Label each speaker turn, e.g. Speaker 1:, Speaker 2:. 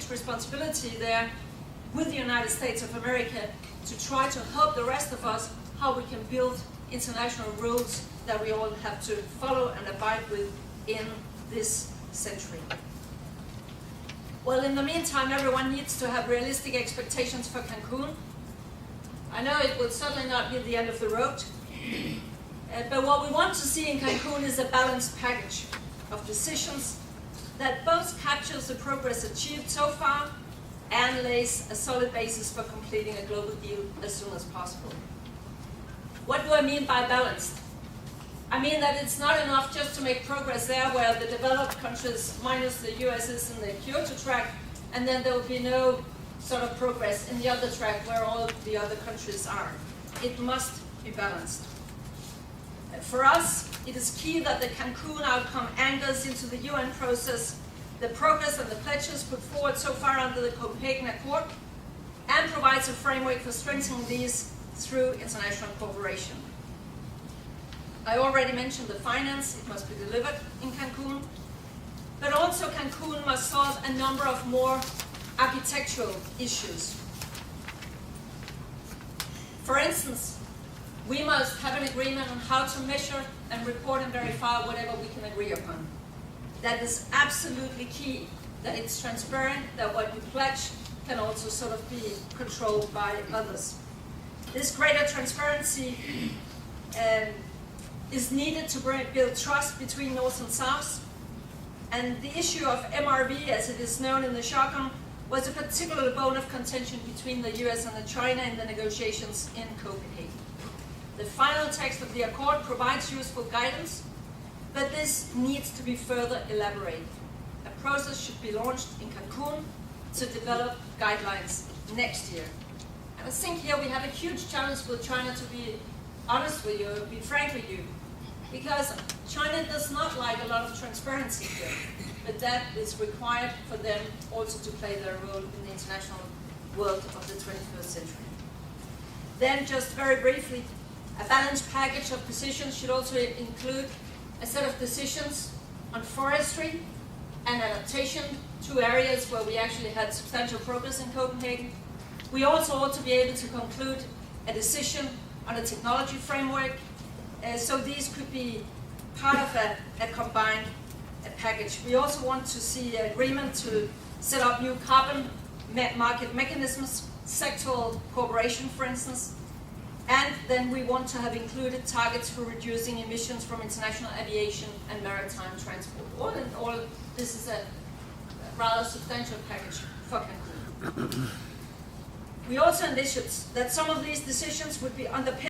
Speaker 1: huge responsibility there with the United States of America to try to help the rest of us how we can build international rules that we all have to follow and abide with in this century. Well, in the meantime, everyone needs to have realistic expectations for Cancun. I know it will certainly not be the end of the road, but what we want to see in Cancun is a balanced package of decisions that both captures the progress achieved so far and lays a solid basis for completing a global deal as soon as possible. What do I mean by balanced? I mean that it's not enough just to make progress there where the developed countries minus the US is in the Kyoto track, and then there will be no sort of progress in the other track where all the other countries are. It must be balanced. For us, it is key that the Cancun outcome anchors into the UN process the progress and the pledges put forward so far under the Copenhagen Accord, and provides a framework for strengthening these through international cooperation. I already mentioned the finance. It must be delivered in Cancun, but also Cancun must solve a number of more architectural issues. For instance, we must have an agreement on how to measure and report and verify whatever we can agree upon. That is absolutely key, that it's transparent, that what we pledge can also sort of be controlled by others. This greater transparency is needed to build trust between North and South, and the issue of MRV, as it is known in the jargon, was a particular bone of contention between the US and China in the negotiations in Copenhagen. The final text of the accord provides useful guidance, but this needs to be further elaborated. A process should be launched in Cancun to develop guidelines next year. And I think here we have a huge challenge with China, to be honest with you, be frank with you, because China does not like a lot of transparency here, but that is required for them also to play their role in the international world of the 21st century. Then, just very briefly, a balanced package of positions should also include a set of decisions on forestry and adaptation, two areas where we actually had substantial progress in Copenhagen. We also ought to be able to conclude a decision on a technology framework, so these could be part of a combined package. We also want to see agreement to set up new carbon market mechanisms, sectoral cooperation, for instance, and then we want to have included targets for reducing emissions from international aviation and maritime transport. All in all, this is a rather substantial package for Cancun. We also envisage that some of these decisions would be underpinned